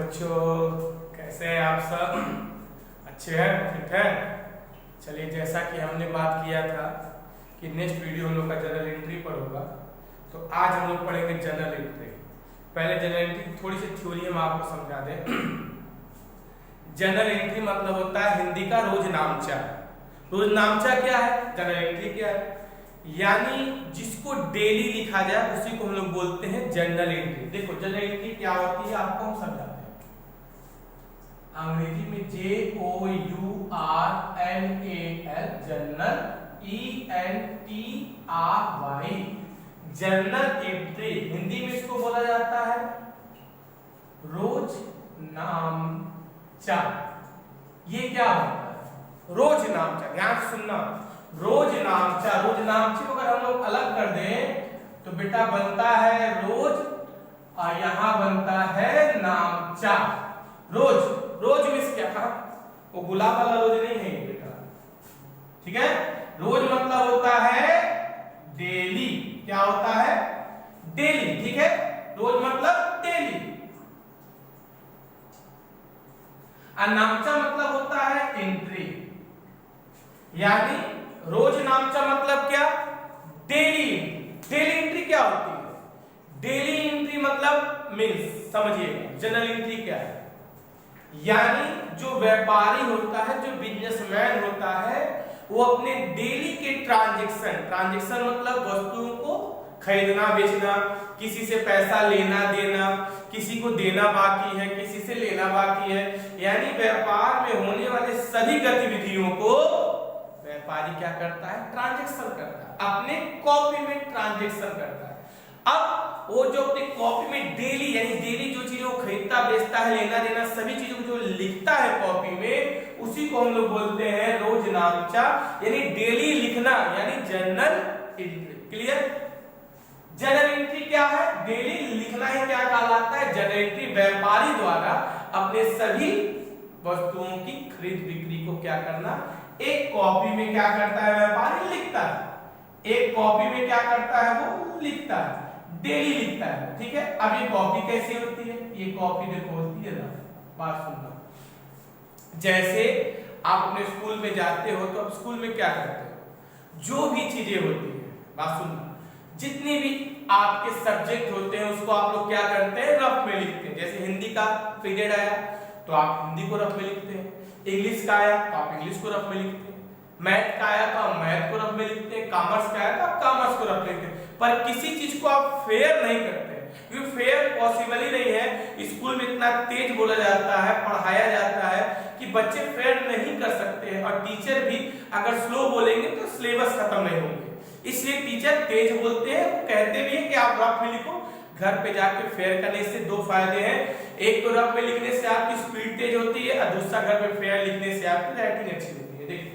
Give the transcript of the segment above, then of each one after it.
बच्चों, कैसे हैं आप सब? अच्छे हैं, फिट हैं? चलिए, जैसा कि हमने बात किया था कि नेक्स्ट वीडियो हम लोग का जनरल एंट्री पर होगा, तो आज हम लोग पढ़ेंगे जनरल एंट्री। पहले जनरल एंट्री की थोड़ी सी थ्योरी हम आपको समझा दें। जनरल एंट्री मतलब होता है हिंदी का रोज नामचा। रोज नामचा क्या है, जनरल एंट्री क्या है? यानी जिसको डेली लिखा जाए उसी को हम लोग बोलते हैं जनरल एंट्री। देखो जनरल एंट्री क्या होती है आपको हम समझाते हैं। अंग्रेजी में JOURNAL, general, ENTRY, general entry. Hindi में इसको बोला जाता है रोज नामचा। ये क्या होता है? रोज नामचा, ध्यान से सुनना। रोज नामचा, रोज नामचे को अगर हम लोग अलग कर दें तो बेटा बनता है रोज और यहां बनता है नामचा। रोज, रोज मींस क्या कहा? वो गुलाब वाला रोज नहीं है बेटा, ठीक है? रोज मतलब होता है डेली। क्या होता है? डेली, ठीक है? रोज मतलब डेली। और नामचा मतलब होता है एंट्री। यानी रोज नामचा मतलब क्या? डेली। डेली एंट्री क्या होती है? डेली एंट्री मतलब मीन्स समझिएगा जनरल एंट्री क्या है। यानी जो व्यापारी होता है, जो बिजनेसमैन होता है, वो अपने डेली के ट्रांजैक्शन मतलब वस्तुओं को खरीदना बेचना, किसी से पैसा लेना देना, किसी को देना बाकी है, किसी से लेना बाकी है, यानी व्यापार में होने वाले सभी गतिविधियों को व्यापारी क्या करता है? ट्रांजैक्शन करता है, अपने कॉपी में ट्रांजैक्शन करता है। अब वो जो अपने कॉपी में डेली, यानी डेली जो चीजों को खरीदता बेचता है, लेना देना, सभी चीजों को जो लिखता है कॉपी में, उसी को हम लोग बोलते हैं रोज नामचा, यानी डेली लिखना, यानी general entry. Clear? General entry क्या है? डेली लिखना ही क्या कहलाता है? General entry. व्यापारी द्वारा अपने सभी वस्तुओं की खरीद बिक्री को क्या करना? एक कॉपी में क्या करता है? व्यापारी लिखता है। एक कॉपी में क्या करता है? वो लिखता है, डेली लिखता है, ठीक है? अब ये कॉपी कैसी होती है? ये कॉपी देखो होती है ना, बात सुनना। जैसे आप अपने स्कूल में जाते हो तो आप स्कूल में क्या करते हो? जो भी चीजें होती है, बात सुनना, जितने भी आपके सब्जेक्ट होते हैं उसको आप लोग क्या करते हैं? रफ में लिखते हैं। जैसे हिंदी का पीरियड आया तो आप हिंदी को रफ में लिखते हैं, इंग्लिश का आया तो आप इंग्लिश को रफ में लिखते हैं, मैथ का आया तो आप मैथ को रफ में लिखते हैं, कॉमर्स का आया तो आप कॉमर्स को रफ में लिखते हैं। पर किसी चीज को आप फेयर नहीं करते, क्योंकि फेयर पॉसिबल ही नहीं है। स्कूल में इतना तेज बोला जाता है, पढ़ाया जाता है कि बच्चे फेयर नहीं कर सकते हैं, और टीचर भी अगर स्लो बोलेंगे तो सिलेबस खत्म नहीं होंगे। इसलिए टीचर तेज बोलते हैं, वो कहते भी हैं कि आप रफ में लिखो। घर पे जाके फेयर करने से दो फायदे हैं। एक तो रफ में लिखने से आपकी स्पीड तेज होती है, और दूसरा घर पे फेयर लिखने से आपकी राइटिंग अच्छी होती है। देखिए,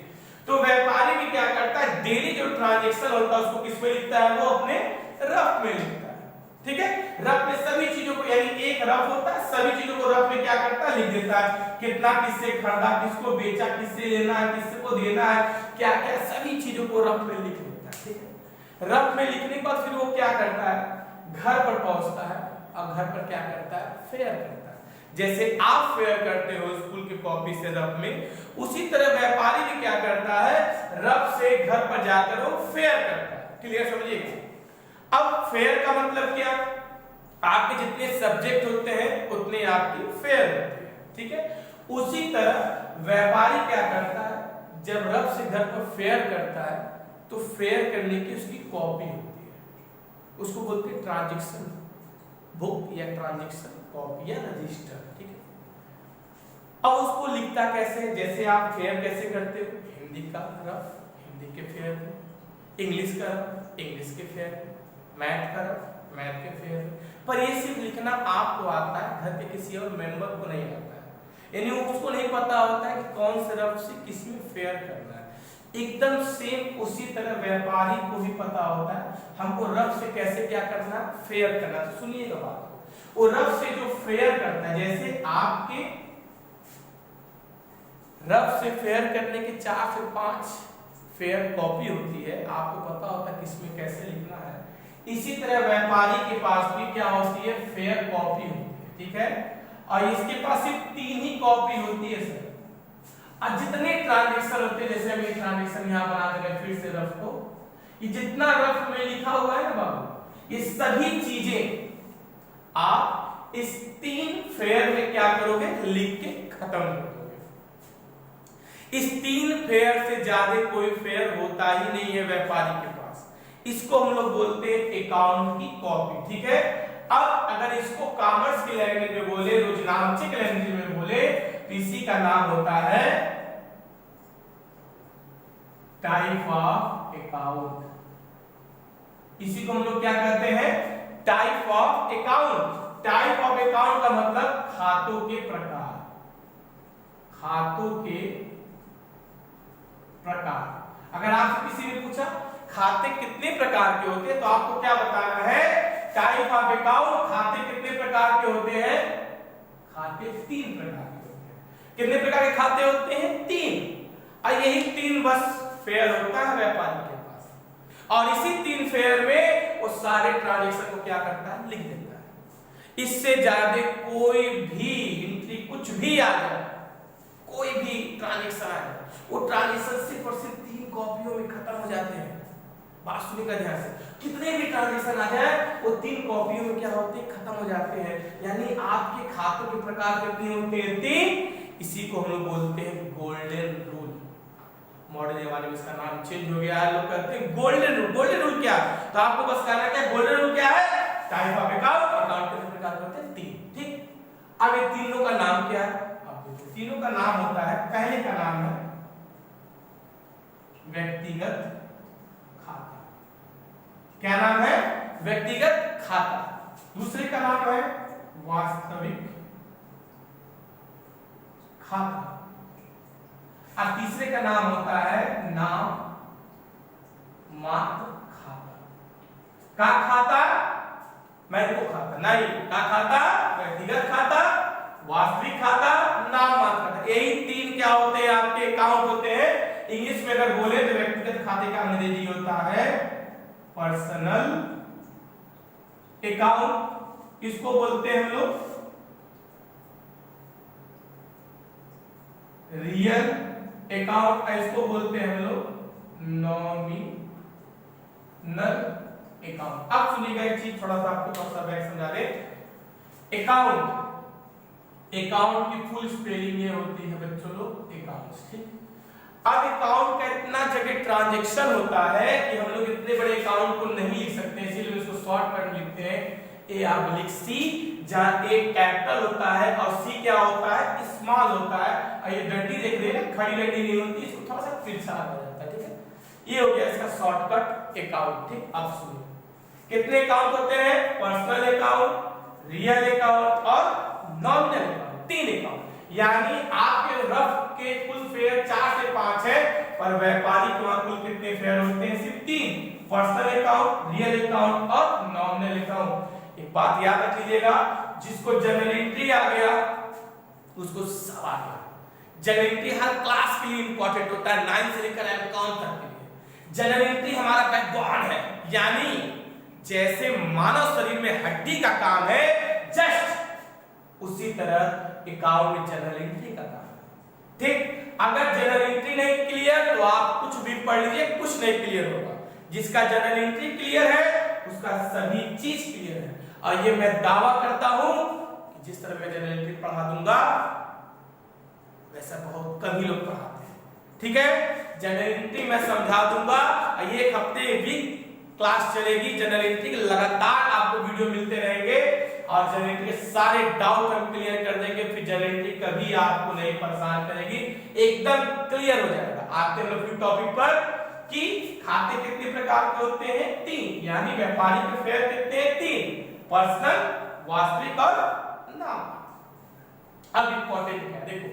तो व्यापारी भी क्या करता है? डेली जो ट्रांजैक्शन होता है उसको किस में लिखता है? वो अपने रफ में लिखता है, ठीक है? रफ में सभी चीजों को, यानी एक रफ होता है, सभी चीजों को रफ में क्या करता है? लिख देता है। कितना किससे खरीदा, किसको बेचा, किससे लेना है, किसको देना है, क्या क्या, सभी चीजों को रफ में लिख देता है, ठीक है? रफ में लिखने के बाद फिर वो क्या करता है? घर पर पहुंचता है, और घर पर क्या करता है? फेयर करता है। जैसे आप फेयर करते हो स्कूल की कॉपी से रफ में, उसी तरह व्यापारी भी क्या करता है? रफ से घर पर जाकर वो फेयर करता है। क्लियर? समझिएगा। अब फेयर का मतलब क्या? आपके जितने सब्जेक्ट होते हैं उतने आपकी फेयर होते हैं, ठीक है? उसी तरह व्यापारी क्या करता है? जब रफ से घर पर फेयर करता है तो फेयर करने की उसकी कॉपी होती है, उसको बोलते हैं ट्रांजैक्शन बुक या ट्रांजैक्शन कॉपी या रजिस्टर, ठीक है? अब उसको लिखता कैसे? जैसे आप फेयर कैसे करते हो? हिंदी का रफ हिंदी के फेयर में, इंग्लिश का रफ इंग्लिश के फेयर में, मैथ का रफ मैथ के फेयर में। पर ये सिर्फ लिखना आपको आता है, घर के किसी और मेंबर को नहीं आता है, यानी उसको नहीं पता होता है कि कौन से रफ से किसमें फेयर करना है। एकदम सेम उसी तरह व्यापारी को भी पता होता है हमको रफ से कैसे क्या करना है? फेयर करना। तो सुनिएगा बात को, वो रफ से जो फेयर करता है, जैसे आपके रफ से फेयर करने के 4 से 5 फेयर कॉपी होती है, आपको पता होता है किसमें कैसे लिखना है। इसी तरह व्यापारी के पास भी क्या होती है? फेयर कॉपी होती है, ठीक है? और इसके पास सिर्फ 3 ही कॉपी होती है सर। और जितने ट्रांजेक्शन होते हैं, जैसे हम ये ट्रांजेक्शन यहाँ बना देंगे फिर से रफ को, ये जितना रफ में लिखा हुआ है ना बाबू, ये सभी चीजें आप इस 3 फेयर में क्या करोगे, लिख के खत्म कर दोगे। इस 3 फेयर से ज्यादा कोई फेयर होता ही नहीं है व्यापारी के पास। इसको हम लोग बोलते हैं अकाउंट की कॉपी, ठीक है। अब अगर इसको कॉमर्स की लैंग्वेज में बोले, रोजनामचिक लैंग्वेज में बोले, तो इसी का नाम होता है टाइप ऑफ अकाउंट। इसी को हम लोग क्या कहते हैं, type of account. Type of account का मतलब खातों के प्रकार, खातों के प्रकार। अगर आपसे किसी ने पूछा खाते कितने प्रकार के होते हैं, तो आपको क्या बताना है, टाइप ऑफ अकाउंट खाते कितने प्रकार के होते हैं, खाते 3 प्रकार के होते हैं। कितने प्रकार के खाते होते हैं, 3। और यही 3 बस फेयर होता है व्यापारी के पास, और इसी 3 फेयर में वो सारे ट्रांजेक्शन को क्या करता है, लिख देता है। इससे ज्यादा कोई भी एंट्री कुछ भी आ जाए, कोई भी ट्रांजेक्शन आ जाए, वो ट्रांजेक्शन सिर्फ और सिर्फ 3 कॉपियों में खत्म हो जाते हैं। बात सुनिएगा ध्यान से, कितने भी ट्रांजेक्शन आ जाए वो 3 कॉपियों में क्या होते हैं, खत्म हो जाते हैं। यानी आपके खातों के प्रकार कितने होते हैं, 3। इसी को हम लोग बोलते हैं गोल्डन रूल। मॉडर्न जमाने में इसका नाम चेंज हो गया है, लोग कहते हैं गोल्डन रूल। गोल्डन रूल क्या, तो आपको बस कहना क्या, गोल्डन रूल क्या है, टाइप ऑफ अकाउंट, अकाउंट कितने प्रकार के होते हैं, 3, ठीक। अब ये तीनों का नाम क्या है, अब देखो तीनों का नाम होता है, पहले का नाम है व्यक्तिगत खाता। क्या नाम है, व्यक्तिगत खाता। दूसरे का नाम है वास्तविक खाता। और तीसरे का नाम होता है नाम मात्र खाता। का खाता, मैं को खाता नहीं, का खाता, व्यक्तिगत खाता, वास्तविक खाता, नाम मात्र खाता। यही 3 क्या होते हैं, आपके अकाउंट होते हैं। इंग्लिश में अगर बोले तो व्यक्तिगत खाते का अंग्रेजी होता है पर्सनल अकाउंट। इसको बोलते हैं हम लोग रियल अकाउंट, इसको बोलते हैं हम लोग नॉमिनल अकाउंट। अब सुनिएगा एक चीज, थोड़ा सा आपको बैक समझा दे। अकाउंट, अकाउंट की फुल स्पेलिंग ये होती है बच्चों लोग अकाउंट्स, ठीक। अब अकाउंट का इतना जगह ट्रांजैक्शन होता है कि हम लोग इतने बड़े अकाउंट को नहीं लिख सकते, इसीलिए इसको शॉर्टकट में लिखते हैं A/C, जहां A कैपिटल होता है और C क्या होता है, स्मॉल होता है। और ये डंडी देख रहे हैं, खड़ी डंडी नहीं होती, इसको थोड़ा सा तिरछा हो जाता है, ठीक है। ये हो गया इसका शॉर्टकट अकाउंट, ठीक। अब सुनिए कितने अकाउंट होते हैं, पर्सनल अकाउंट, रियल अकाउंट और नॉमिनल अकाउंट, 3 अकाउंट। यानी आपके रफ के कुल फेयर 4 से 5 है, पर व्यापारी के वहां कुल कितने फेयर होते हैं, सिर्फ 3, पर्सनल अकाउंट, रियल अकाउंट और नॉमिनल अकाउंट। एक बात याद रख लीजिएगा, जिसको जनरल एंट्री आ गया उसको सब आ गया। जनरल एंट्री हर क्लास के लिए इंपॉर्टेंट होता है, 9 से लेकर अकाउंट तक के लिए। जनरल एंट्री हमारा बैकबोन है, यानी जैसे मानव शरीर में हड्डी का काम है, जस्ट उसी तरह अकाउंट में जनरल एंट्री का काम है, ठीक। अगर जनरल एंट्री नहीं क्लियर तो आप कुछ भी पढ़ लीजिए, कुछ नहीं क्लियर होगा। जिसका जनरल एंट्री क्लियर है उसका सभी चीज क्लियर है। और ये मैं दावा करता हूं कि जिस तरह मैं जनरल एंट्री पढ़ा दूंगा वैसा बहुत कम ही लोग पढ़ाते हैं, ठीक है। जनरल एंट्री मैं समझा दूंगा, एक हफ्ते भी क्लास चलेगी जनरल एंट्री की, लगातार आपको वीडियो मिलते रहेंगे और जनरल एंट्री के सारे डाउट हम क्लियर कर देंगे। फिर जनरल एंट्री कभी आपको नहीं परेशान करेगी, एकदम क्लियर हो जाएगा। आते हैं लोग टॉपिक पर कि खाते कितने प्रकार के होते हैं, 3। यानी व्यापारी के फेयर कितने हैं, 3, पर्सनल, वास्तविक और नाम। अब इंपॉर्टेंट क्या, देखो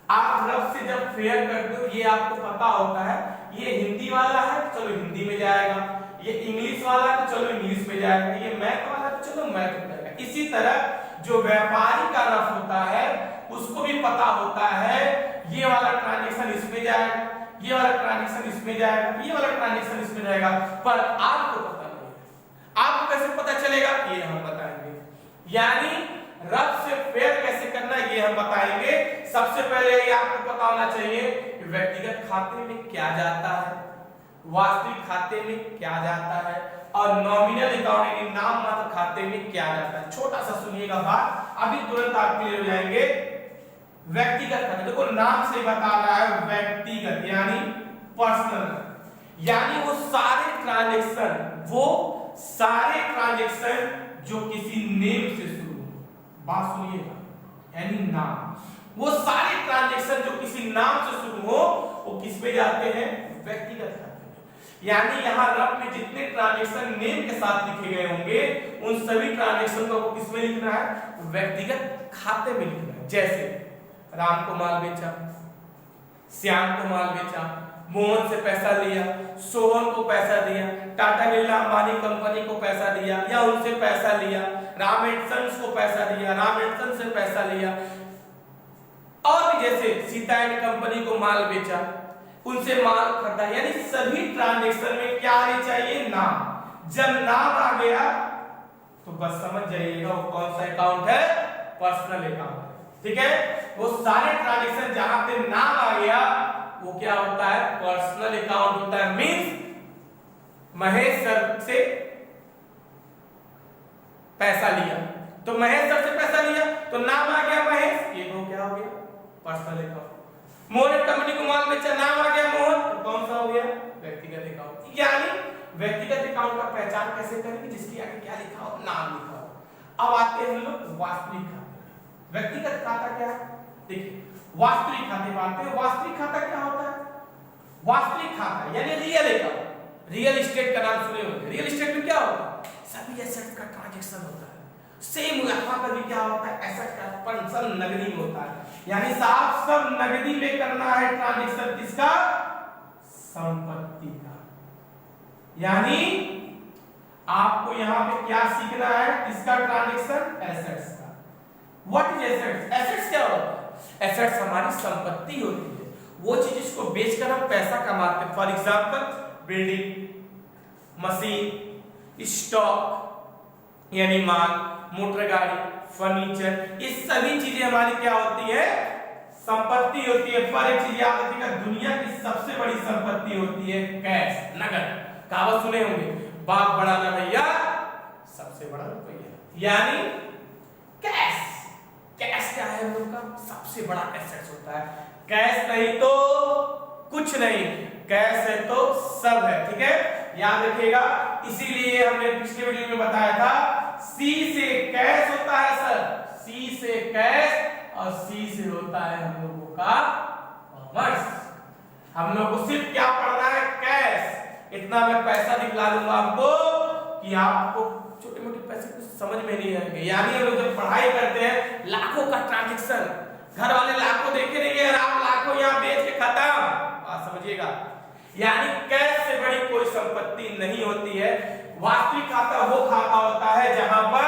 आप रफ से जब फेयर करते हो, ये आपको पता होता है, ये हिंदी वाला है चलो हिंदी में जाएगा, ये इंग्लिश वाला है तो चलो इंग्लिश में जाएगा, ये मैथ वाला है तो चलो मैथ में जाएगा। इसी तरह जो व्यापारी का रफ होता है उसको भी पता होता है ये वाला ट्रांजैक्शन इसमें जाएगा, ये वाला ट्रांजैक्शन इसमें जाएगा, ये वाला ट्रांजैक्शन इसमें जाएगा, पर आपको पता नहीं है। आपको कैसे पता चलेगा, ये हम बताएंगे। यानी रफ से फेयर कैसे चलिए हम बताएंगे। सबसे पहले ये आपको पता होना चाहिए कि व्यक्तिगत खाते में क्या जाता है, वास्तविक खाते में क्या जाता है, और नॉमिनल अकाउंट यानी नाम मात्र खाते में क्या जाता है। छोटा सा सुनिएगा बात, अभी तुरंत आप क्लियर हो जाएंगे। व्यक्तिगत खाते, देखो नाम से बता रहा है व्यक्तिगत यानी पर्सनल, यानी वो सारे ट्रांजैक्शन जो किसी नेम से शुरू हो, बात सुनिएगा, यानी नाम, वो सारे ट्रांजैक्शन जो किसी नाम से शुरू हो वो किस पे जाते हैं, व्यक्तिगत खाते में। यानी यहाँ रफ में जितने ट्रांजैक्शन नेम के साथ लिखे गए होंगे उन सभी ट्रांजैक्शन को किस में लिखना है, व्यक्तिगत खाते में लिखना है। जैसे राम को माल बेचा, श्याम को माल बेचा, मोहन से पैसा लिया, सोहन को पैसा दिया, टाटा बिरला अंबानी कंपनी को पैसा दिया या उनसे पैसा लिया, राम एंड सन्स को पैसा दिया, राम एंड सन्स से पैसा लिया, और भी जैसे सीता एंड कंपनी को माल बेचा, उनसे माल खरीदा। यानी सभी ट्रांजैक्शन में क्या आनी चाहिए, नाम। जब नाम आ गया तो बस समझ जाइएगा वो कौन सा अकाउंट है, पर्सनल अकाउंट। ठीक है, वो सारे ट्रांजैक्शन जहां पे नाम आ गया वो क्या होता है, पर्सनल अकाउंट होता है। मींस महेश सर से पैसा लिया तो महेश सर से पैसा लिया तो नाम आ गया महेश, ये वो क्या हो गया, पर्सनल अकाउंट। मोहन कंपनी को माल बेचा, नाम आ गया मोहन, तो कौन सा हो गया, व्यक्तिगत अकाउंट। यानी व्यक्तिगत अकाउंट का पहचान कैसे करेंगे, जिसके आगे क्या लिखा हो, नाम लिखा हो। अब आते हैं हम लोग वास्तविक खाते। व्यक्तिगत खाता क्या है, देखिए वास्तविक खाते बात है। वास्तविक खाता क्या होता है, वास्तविक खाता यानी रियल अकाउंट। रियल एस्टेट का नाम सुने होंगे, रियल एस्टेट में क्या होता है, सभी एसेट्स का ट्रांजैक्शन होता है। सेम यहाँ पर भी क्या होता है, एसेट का ट्रांजैक्शन नगदी में होता है। यानी साफ सब नगदी में करना है ट्रांजैक्शन, किसका, संपत्ति का। यानी आपको यहाँ पे क्या सीखना है, किसका ट्रांजैक्शन, एसेट्स का। व्हाट इज एसेट्स, एसेट्स क्या होता है, एसेट्स हमारी संपत्ति होती है, वो चीज जिसको बेचकर हम पैसा कमाते हैं। For example building, machine, stock यानी माल, मोटर गाड़ी, फर्नीचर, ये सभी चीजें हमारी क्या होती है, संपत्ति होती है। पर एक चीज याद रखिएगा, दुनिया की सबसे बड़ी संपत्ति होती है कैश, नगद। कहावत सुने होंगे, बाप बड़ा ना भैया, सबसे बड़ा रुपया। यानी कैश, कैश क्या है हम लोग का सबसे बड़ा एसेट होता है। कैश नहीं तो कुछ नहीं, कैश है तो सब है। ठीक है, याद रखिएगा। इसीलिए हमने पिछले वीडियो में बताया था, सी से कैश होता है सर, सी से कैश और सी से होता है हम लोगों का कॉमर्स। हम लोग को सिर्फ क्या पढ़ना है, कैश। इतना मैं पैसा दिखला दूंगा आपको कि आपको छोटे मोटे पैसे कुछ समझ में नहीं आएंगे। यानी हम लोग जब पढ़ाई करते हैं, लाखों का ट्रांजैक्शन, घर वाले लाखों देखे नहीं है, आप लाखों यहाँ बेच के खत्म, बात समझिएगा। यानी कैश से बड़ी कोई संपत्ति नहीं होती है। वास्तविक खाता वो खाता होता है जहां पर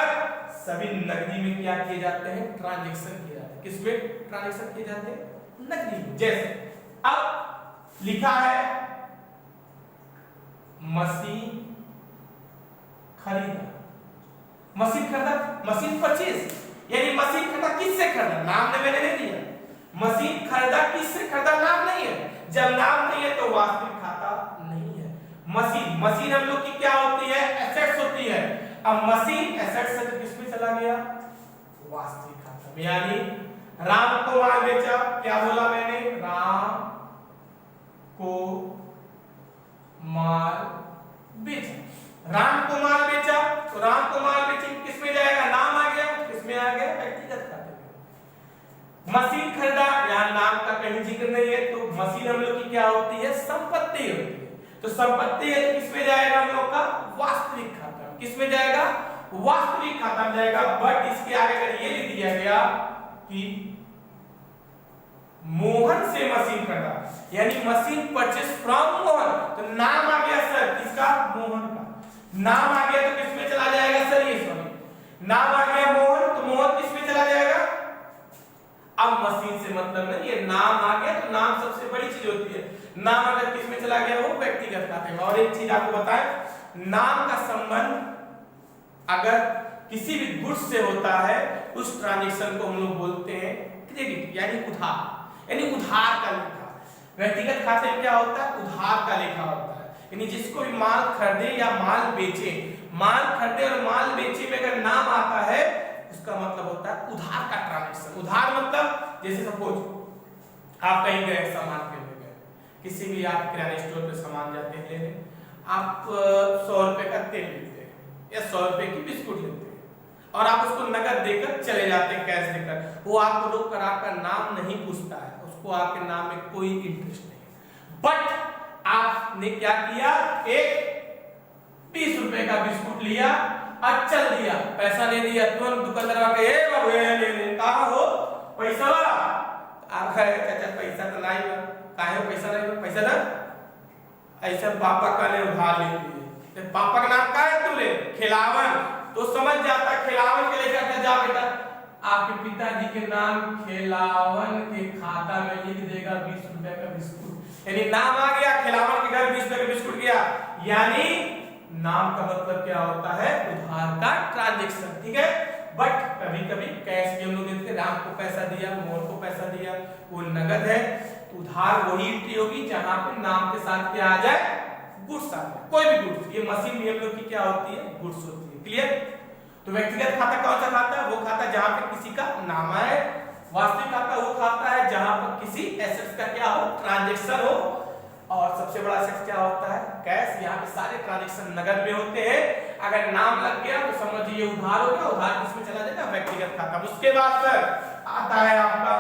सभी नकदी में क्या किए जाते हैं, ट्रांजैक्शन किए जाते हैं। किसमें ट्रांजैक्शन किए जाते हैं, नकदी में। जैसे अब लिखा है मशीन खरीदा, मशीन खरीदा, मशीन परचेज, यानी मशीन खरीदा किससे खरीदा, नाम ने मैंने नहीं दिया। मशीन खरीदा किससे खरीदा, नाम नहीं है। जब नाम नहीं है तो वास्तविक खाता नहीं है। मशीन, मशीन हम लोग की क्या होती है, एसेट्स होती है। अब मशीन एसेट्स से किसमें चला गया, वास्तविक खाता में। यानी राम को माल बेचा, क्या बोला मैंने, राम को माल बेचा, राम को माल बेचा, तो राम को माल बेचे किसमें जाएगा, नाम आ गया, किसमें आ गया, व्यक्तिगत खाते में। मशीन खरीदा, यहां नाम का कहीं जिक्र नहीं है, तो मशीन हम लोग की क्या होती है, संपत्ति होती है। तो संपत्ति है तो किसमें जाएगा हम लोग का, वास्तविक खाता। किसमें जाएगा, वास्तविक खाता में जाएगा। बट इसके आगे अगर ये लिख दिया गया कि मोहन से मशीन खरीदा, यानी मशीन परचेज फ्रॉम मोहन, तो नाम आ गया सर किसका, मोहन का। नाम आ गया तो किसमें चला जाएगा सर, ये सॉरी, नाम आ गया मोहन, तो मोहन किसमें चला जाएगा। अब मशीन से मतलब नहीं है, नाम आ गया तो नाम सबसे बड़ी चीज होती है। नाम अगर किसमें चला गया, वो व्यक्तिगत खाते में। और एक चीज आपको बताएं, नाम का संबंध अगर किसी भी गुड्स से होता है, उस ट्रांजैक्शन को हम लोग बोलते हैं क्रेडिट यानी उधार, यानी उधार का लेखा। व्यक्तिगत खाते में क्या होता है? उधार का लेखा होता है, यानी जिसको भी माल खरीदे या माल बेचे, माल खरीदे और माल बेचे में अगर नाम आता है उसका मतलब होता है उधार का ट्रांजेक्शन। उधार मतलब जैसे सपोज आप कहीं गए सामान खरीदने गए, किसी भी आप किराने स्टोर पे सामान जाते हैं लेने, आप 100 रुपए का तेल लेते हैं या 100 रुपए की बिस्कुट लेते हैं और आप उसको नगद देकर चले जाते हैं, कैश देकर। वो आपको रोक कर आपका नाम नहीं पूछता है, उसको आपके नाम में कोई इंटरेस्ट नहीं है। बट आपने क्या किया, एक 20 रुपए का बिस्कुट लिया और चल दिया, पैसा नहीं दिया, तुरंत दुकानदार आके ए बाबू ले कहा हो पैसा ला, आप कहे चाचा पैसा तो नहीं बा, काहे पैसा नहीं बा, पैसा ना ऐसा पापा का ने उधार ले लिए, पापा का नाम का है तूने खिलावन, तो समझ जाता खिलावन के लेकर के जा बेटा, आपके पिताजी के नाम खिलावन के खाता में लिख देगा 20 रुपए का बिस्कुट, यानी नाम आ गया, खिलावन के घर 20 रुपए का बिस्कुट गया, यानी नाम का मतलब क्या होता है, उधार का ट्रांजैक्शन, ठीक है। बट कभी कभी कैश भी हम लोग देते, राम को पैसा दिया, मोहन को पैसा दिया, वो नगद है, तो उधार वही एंट्री होगी जहां पे नाम के साथ क्या आ जाए, गुड्स आ जाए, कोई भी गुड्स। ये मशीन भी हम लोग की क्या होती है, गुड्स होती है, क्लियर। तो व्यक्तिगत खाता कौन सा खाता है, वो खाता जहां पे किसी का नाम आए। वास्तविक खाता वो खाता है जहां पर किसी एसेट्स का क्या हो, ट्रांजैक्शन हो। और सबसे बड़ा एसेट क्या होता है, कैश। यहाँ पे सारे ट्रांजैक्शन नगद में होते हैं, अगर नाम लग गया तो समझिए उधार होगा, उधार किसमें चला जाएगा, व्यक्तिगत खाता। उसके बाद फिर आता है आपका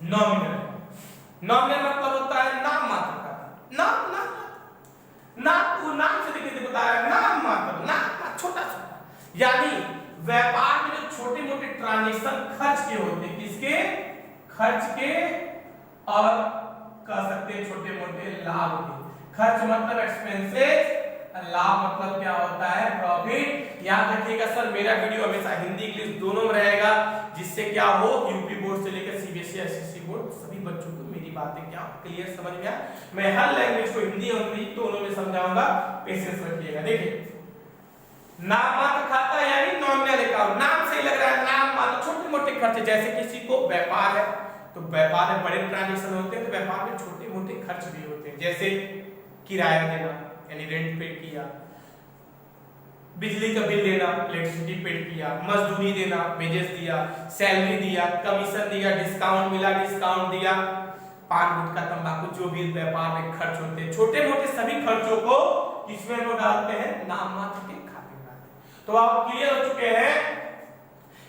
नॉमिनल। नॉमिनल मतलब होता है नाम मात्र का, नाम नाम से लिखे बताया, नाम मात्र, नाम छोटा छोटा, यानी व्यापार में जो छोटे मोटे ट्रांजैक्शन खर्च के होते हैं, किसके, खर्च के, और कह सकते हैं छोटे मोटे लाभ के। खर्च मतलब एक्सपेंसेस, लाभ मतलब क्या होता है, प्रॉफिट। याद रखिएगा सर, मेरा वीडियो हमेशा हिंदी इंग्लिश दोनों में रहेगा, जिससे क्या हो, यूपी बोर्ड से लेकर सीबीएसई एसएससी बोर्ड सभी बच्चों को मेरी बातें क्या क्लियर समझ में आए। मैं हर लैंग्वेज को हिंदी और इंग्लिश दोनों में समझाऊंगा, पेशेंस रखिएगा। देखिए नाम मात्र खाता यानी नॉमिनल अकाउंट, नाम से ही लग रहा है, नाम मात्र छोटे मोटे खर्च, जैसे किसी को व्यापार है तो व्यापार में बड़े ट्रांजैक्शन होते हैं, तो व्यापार में छोटे मोटे खर्च भी होते हैं, जैसे किराया देना यानी रेंट पे किया, बिजली का बिल देना, इलेक्ट्रिसिटी पे किया, मजदूरी देना, वेजेस दिया, सैलरी दिया, कमीशन दिया, डिस्काउंट मिला, डिस्काउंट दिया, पान गुटखा तंबाकू, जो भी व्यापार में खर्च होते हैं, छोटे मोटे सभी खर्चों को किसमें लोग डालते हैं, नाम मात्र के खाते में डालते हैं। तो आप क्लियर हो चुके हैं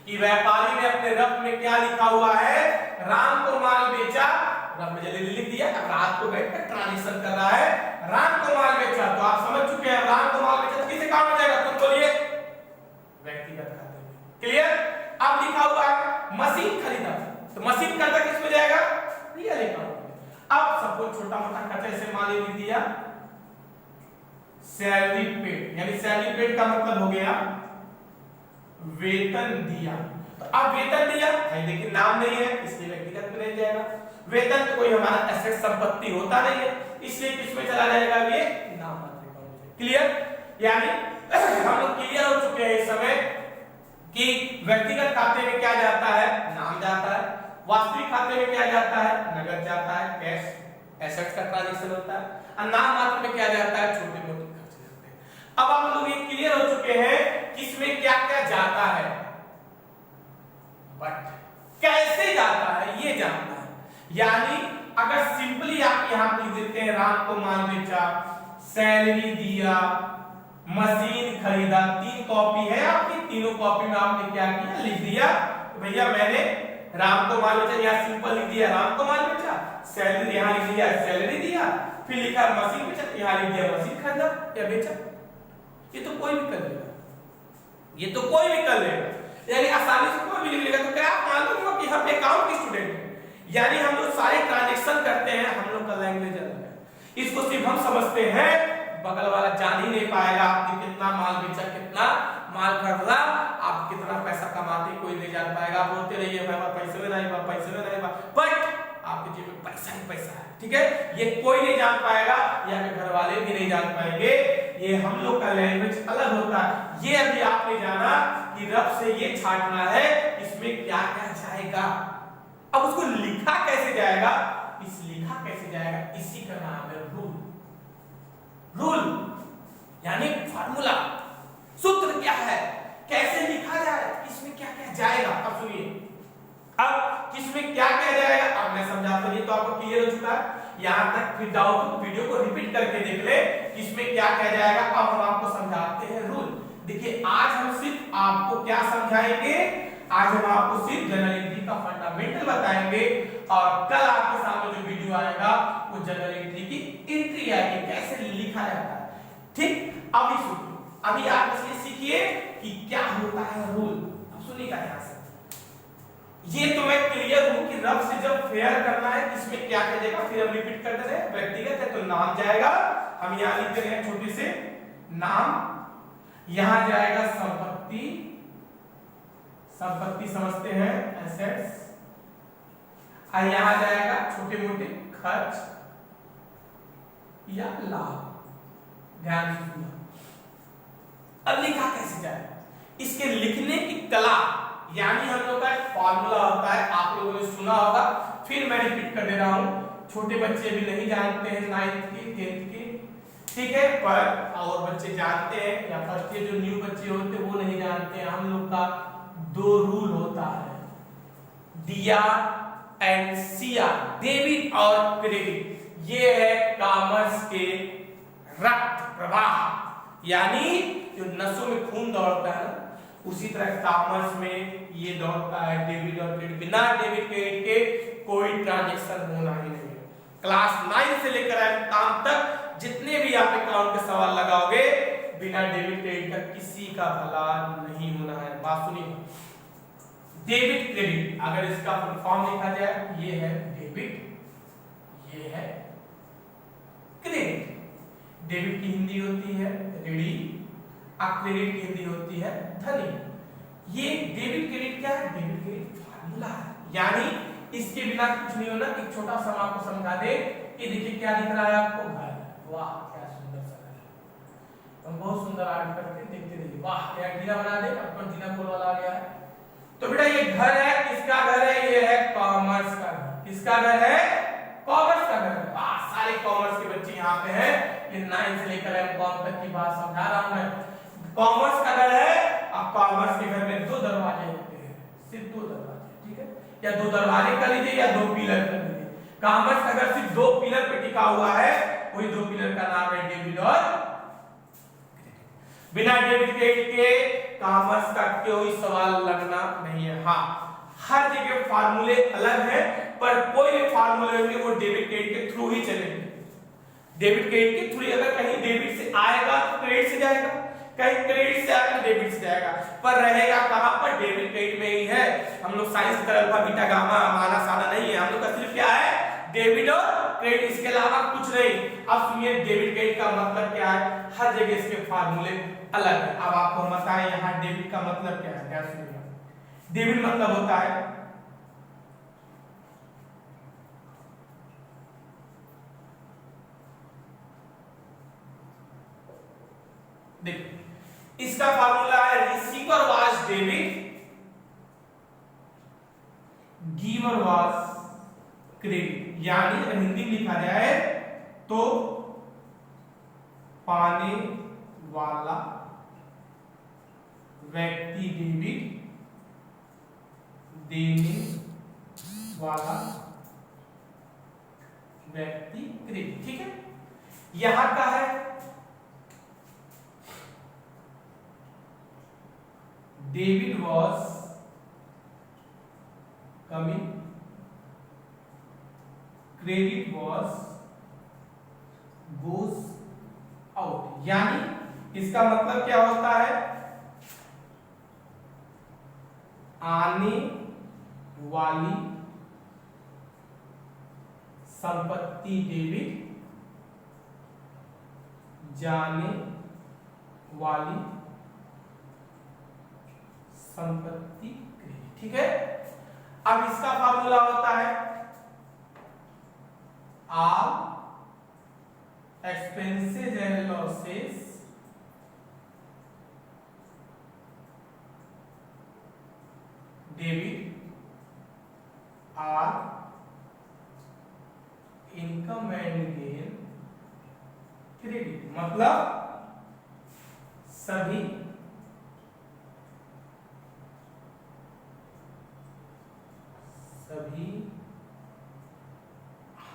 कि व्यापारी ने अपने रफ में क्या लिखा हुआ है, राम को माल बेचा, रफ में जल्दी लिख दिया, अब रात को बैठकर ट्रांजैक्शन कर रहा है, राम को माल बेचा, तो आप समझ चुके हैं राम को माल बेचा तो किस अकाउंट में जाएगा, तुम बोलिए, व्यक्तिगत खाते में, क्लियर। अब लिखा हुआ है मशीन खरीदा, तो मशीन खरीदा किसमें जाएगा, रियल अकाउंट में। अब सपोज छोटा मोटा खर्चा जैसे मान लिख दिया सैलरी पेड, यानी सैलरी पेड का मतलब हो गया वेतन दिया, तो अब वेतन दिया भाई, देखिए नाम नहीं है इसलिए व्यक्तिगत में नहीं जाएगा। वेतन तो कोई हमारा एसेट संपत्ति होता नहीं है, इसलिए किसमें चला जाएगा, ये नाम मात्र अकाउंट में। क्लियर, यानी हम लोग क्लियर हो चुके हैं इस समय कि व्यक्तिगत खाते में क्या जाता है, नाम जाता है, वास्तविक खाते में क्या जाता है, नगद जाता है, कैश एसेट्स का ट्रांजैक्शन होता है, और नाम मात्र में क्या जाता है, छोटे मोटे खर्च जाते हैं। अब आप लोग ये क्लियर हो चुके हैं किसमें क्या क्या जाता है, बट कैसे जाता है ये जानना है। यानी अगर सिंपली आप यहां लिख देते हैं राम को माल बेचा, सैलरी दिया, मशीन खरीदा, 3 कॉपी है आपकी, तीनों कॉपी में आपने क्या किया, लिख दिया भैया मैंने राम को माल बेचा, यहाँ सिंपल लिख दिया राम को माल बेचा, सैलरी यहाँ लिख दिया सैलरी दिया, फिर लिखा मशीन बेचा, यहाँ लिख दिया मशीन खरीदा या बेचा। ये तो कोई भी कर लेगा, ये तो कोई भी कर लेगा, यानी आसानी से कोई भी लिख लेगा। तो क्या आप मालूम हो कि हम अकाउंट के स्टूडेंट हैं, यानी हम लोग सारे ट्रांजैक्शन करते हैं, हम लोग का लैंग्वेज अलग है, इसको सिर्फ हम समझते हैं, बगल वाला जान ही नहीं पाएगा आपने कितना माल बेचा, कितना माल खरीदा, आप कितना पैसा कमाते, कोई नहीं जान पाएगा। आप बोलते रहिए भाई पैसे में नहीं बा, पैसे में नहीं बा, बट आपके जेब में पैसा ही पैसा है, ठीक है, ये कोई नहीं जान पाएगा, या घर वाले भी नहीं जान पाएंगे, ये हम लोग का लैंग्वेज अलग होता है। ये अभी आपने जाना कि रफ से ये छाटना है, इसमें क्या क्या जाएगा, अब उसको लिखा कैसे जाएगा, इसी का नाम है रूल। रूल यानी फार्मूला, सूत्र क्या है, कैसे लिखा जाए, किसमें क्या क्या जाएगा। अब सुनिए, अब किसमें क्या क्या जाएगा अब मैं समझाता हूं, तो आपको क्लियर हो चुका है। यहां तक फिर डाउट हो तो वीडियो को रिपीट करके देख ले, किसमें क्या क्या जाएगा। अब हम आपको समझाते हैं रूल। देखिए आज हम सिर्फ आपको क्या समझाएंगे, आज हम आपको सिर्फ जनरल एंट्री का फंडामेंटल बताएंगे, और कल आपके सामने जो वीडियो आएगा वो जनरल एंट्री की एंट्री आएगी, कैसे लिखा जाता है। ठीक, अभी सुनिए, अभी आप इसलिए सीखिए कि क्या होता है रूल। अब सुनिएगा ध्यान से, ये तो मैं क्लियर हूं कि रफ से जब फेयर करना है इसमें क्या क्या जाएगा, फिर हम रिपीट करते रहे। व्यक्तिगत है तो नाम जाएगा, हम यहां लिखते रहे छोटे से नाम, यहां जाएगा संपत्ति, संपत्ति समझते हैं एसेट्स, और यहां जाएगा छोटे मोटे खर्च या लाभ। ध्यान से सुनना, अब लिखा कैसे जाए, इसके लिखने की कला, यानी हम लोग का एक फॉर्मूला होता है, आप लोगों ने सुना होगा, फिर मैं रिपीट कर दे रहा हूं। छोटे बच्चे भी नहीं जानते हैं 9th के 10th के, ठीक है, पर और बच्चे जानते हैं, या फर्स्ट के जो न्यू बच्चे होते हैं वो नहीं जानते हैं। हम लोग का 2 रूल होता है, डीआर एंड सीआर, डेबिट और क्रेडिट। ये है कॉमर्स के रक्त प्रवाह, यानी जो नसों में खून दौड़ता है उसी तरह कॉमर्स में ये दौड़ता है डेबिट और क्रेडिट। बिना डेबिट क्रेडिट के कोई ट्रांजैक्शन होना ही नहीं है। क्लास 9 से लेकर 10 तक जितने भी आप अकाउंट के सवाल लगाओगे, बिना डेबिट क्रेडिट का किसी का भला नहीं होना है। बात सुनिए, डेबिट क्रेडिट अगर इसका फुल फॉर्म लिखा जाए, ये है डेबिट, ये है क्रेडिट। डेबिट की हिंदी होती है ऋणी, क्रेडिट की हिंदी होती है धनी। ये डेबिट क्रेडिट क्या है, डेबिट क्रेडिट फार्मूला है, यानी इसके बिना कुछ नहीं होना। एक छोटा सा आपको समझा दे, ये देखिए क्या दिख रहा है आपको, घर। वाह क्या सुंदर सा घर है, हम बहुत सुंदर आर्ट करते हैं, देखते रहिए। वाह क्या जीना बना दे, अपन जीना बोल वाला आ गया है। तो बेटा ये घर है, किसका घर है, ये है कॉमर्स का घर। किसका घर है, कॉमर्स का घर है। वाह सारे कॉमर्स के बच्चे यहाँ पे हैं, ये 9 से लेकर M.Com तक की बात समझा रहा हूं मैं। कॉमर्स का घर है, अब कॉमर्स के घर में 2 दरवाजे होते हैं, सिर्फ 2 दरवाजे, ठीक है, या 2 दरवाजे कर लीजिए या 2 पिलर कर लीजिए। कॉमर्स का घर सिर्फ 2 पिलर पे टिका हुआ है, वही 2 पिलर का नाम है डेबिट और क्रेडिट। बिना डेबिट क्रेडिट के कॉमर्स का कोई सवाल लगना नहीं है। हाँ, हर जगह फार्मूले अलग है, पर कोई भी फार्मूले होंगे वो डेबिट क्रेडिट के थ्रू ही चलेंगे। डेबिट क्रेडिट के थ्रू, अगर कहीं डेबिट से आएगा तो क्रेडिट से जाएगा, कहीं क्रेडिट से आएगा डेबिट से जाएगा, पर रहेगा कहां पर, डेबिट क्रेडिट में ही है। हम लोग साइंस की तरह अल्फा बीटा गामा माना साना नहीं है, हम लोग का सिर्फ क्या है, डेबिट और क्रेडिट, इसके अलावा कुछ नहीं। अब सुनिए डेबिट क्रेडिट का मतलब क्या है, हर जगह इसके फार्मूले अलग है। अब आपको हम बताएं यहां डेबिट का मतलब क्या है, क्या सुनिएगा। डेबिट मतलब होता है देखिए, इसका फार्मूला है receiver was debit, giver was credit. यानी अगर हिंदी में लिखा जाए तो पाने वाला व्यक्ति डेबिट, देने वाला व्यक्ति क्रेडिट, ठीक है। यहां का है David was coming, credit was goes out। यानी इसका मतलब क्या होता है, आने वाली संपत्ति डेबिट, जाने वाली संपत्ति क्रेडिट, ठीक है। अब इसका फार्मूला होता है all expenses and losses debit are income and gain credit, मतलब सभी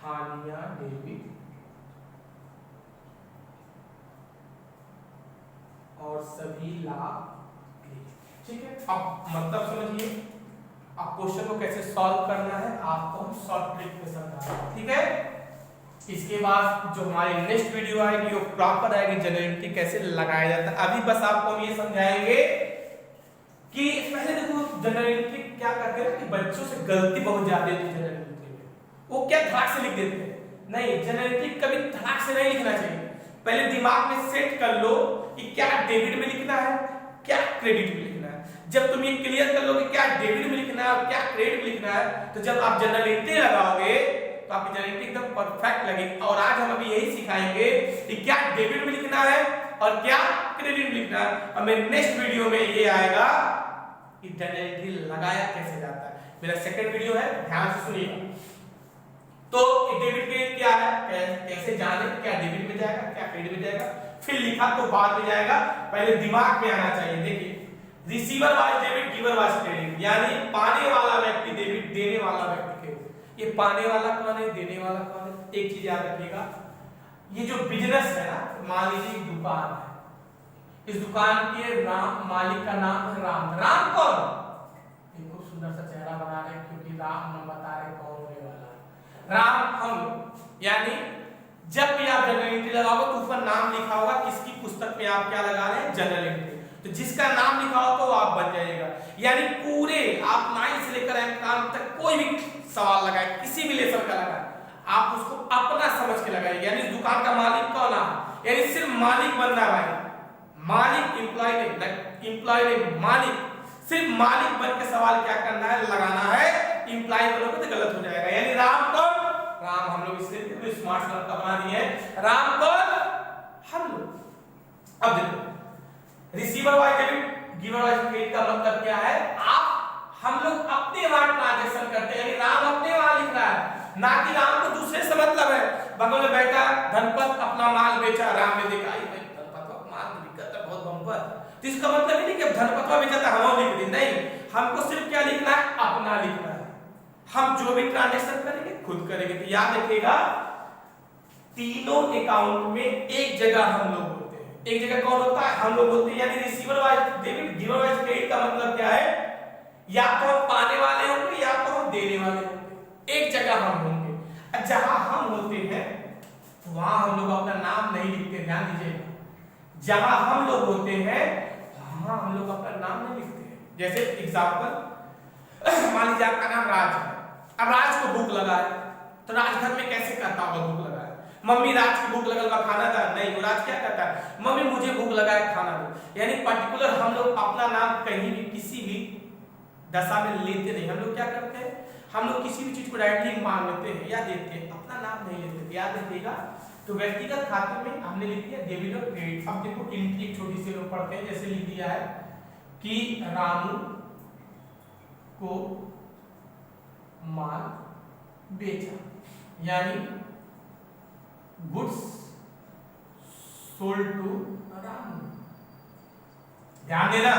हानियां डेबिट और सभी लाभ क्रेडिट। ठीक है, अब मतलब समझिए, अब क्वेश्चन को कैसे सॉल्व करना है आपको हम शॉर्ट ट्रिक में समझा रहे हैं। ठीक है, इसके बाद जो हमारी नेक्स्ट वीडियो आएगी वो प्रॉपर आएगी, जनरल एंट्री कैसे लगाया जाता है। अभी बस आपको हम ये समझाएंगे कि पहले देखो जनरल एंट्री क्या करते हैं कि बच्चों से गलती बहुत ज्यादा होती है जनरल एंट्री में, वो क्या धड़ाक से लिख देते हैं। नहीं, जनरल एंट्री कभी धड़ाक से नहीं लिखना चाहिए। पहले दिमाग में सेट कर लो कि क्या डेबिट में लिखना है, क्या क्रेडिट में लिखना है। जब तुम ये क्लियर कर लो कि क्या डेबिट में लिखना है और क्या क्रेडिट में लिखना है, तो जब आप जनरल एंट्री लगाओगे तो आपकी जनरल एंट्री एकदम परफेक्ट लगेगी। और आज हम अभी यही सिखाएंगे कि क्या डेबिट में लिखना है और क्या क्रेडिट में लिखना है। और मेरे नेक्स्ट वीडियो में ये आएगा कि जनरल एंट्री लगाया कैसे जाता है। मेरा सेकंड वीडियो है, ध्यान से सुनिएगा। तो डेबिट क्रेडिट क्या है, कैसे जाने, क्या डेबिट में जाएगा, क्या क्रेडिट में जाएगा। फिर लिखा तो बाद में जाएगा, पहले दिमाग में आना चाहिए। देखिए, receiver was debit, giver was credit, यानी पाने वाला व्यक्ति डेबिट, देने वाला व्यक्ति क्रेडिट। ये पाने वाला कौन है, देने वाला कौन है। एक चीज याद रखिएगा, ये जो बिजनेस है ना, मान लीजिए दुकान है, इस दुकान के मालिक का नाम है राम। राम कौन, खूब सुंदर सा चेहरा बना रहे हैं क्योंकि राम हम बता रहे कौन होने वाला है। राम हम, यानी जब भी आप जनरल एंट्री लगाओगे तो ऊपर नाम लिखा होगा, किसकी पुस्तक में आप क्या लगा रहे हैं, जनरल एंट्री। तो जिसका नाम लिखा हो तो वो आप बन जाइएगा। यानी पूरे आप 9 से लेकर M तक कोई भी सवाल लगाए, किसी भी लेसन का लगाए, आप उसको अपना समझ के लगाइए। यानी दुकान का मालिक कौन है, यानी सिर्फ मालिक बनना है भाई, मालिक एम्प्लॉय नहीं, एम्प्लॉय नहीं, मालिक। सिर्फ मालिक बन के सवाल क्या करना है, लगाना है। एम्प्लॉय बनोगे तो गलत हो जाएगा। यानी राम कौन, राम हम लोग इसलिए स्मार्ट नाम का बना दिए हैं, राम कौन, हम लोग। अब देखो, receiver wise debit, giver wise credit का मतलब क्या है, आप हम लोग अपने वहां ट्रांजैक्शन करते हैं, यानी राम अपने वहां लिख रहा है, ना कि राम को दूसरे से मतलब है। बगल में बैठा धनपत अपना माल बेचा, राम ने देखा धनपत माल बिकता बहुत बम्पर, तो इसका मतलब नहीं कि धनपतवा बेचा था हम लिख दें, नहीं, हमको सिर्फ क्या लिखना है, अपना लिखना है। हम जो भी ट्रांजैक्शन करेंगे खुद करेंगे। तो याद रखिएगा, तीनों अकाउंट में एक जगह हम लोग होते हैं। एक जगह कौन होता है, हम लोग होते हैं। यानी receiver wise debit, giver wise credit का मतलब क्या है, या तो हम पाने वाले होंगे या तो हम देने वाले होंगे, एक जगह हम होंगे। जहां हम होते हैं वहां हम लोग अपना नाम नहीं लिखते, ध्यान दीजिएगा। जहां हम लोग होते हैं वहां हम लोग अपना नाम नहीं लिखते। जैसे एग्जांपल, मान लीजिए आपका नाम राज है, अब राज को भूख लगा है, तो राज घर में कैसे कहता होगा भूख लगा है, मम्मी राज की भूख लगल बा खाना था, नहीं, वो राज क्या कहता है, मम्मी मुझे भूख लगा है खाना दो। यानी पर्टिकुलर हम लोग अपना नाम कहीं भी किसी भी दशा में लेते नहीं। हम लोग क्या करते हैं, हम लोग किसी भी चीज को डायरेक्टली मांग लेते हैं या देते हैं, अपना नाम नहीं लेते। याद रखिएगा। तो व्यक्तिगत खाते में हमने लिख दिया डेबिट और क्रेडिट। अब देखो एंट्री छोटी सी लोग पढ़ते हैं, जैसे लिख दिया है कि रामू को माल बेचा, यानी गुड्स सोल्ड टू रामू। ध्यान देना,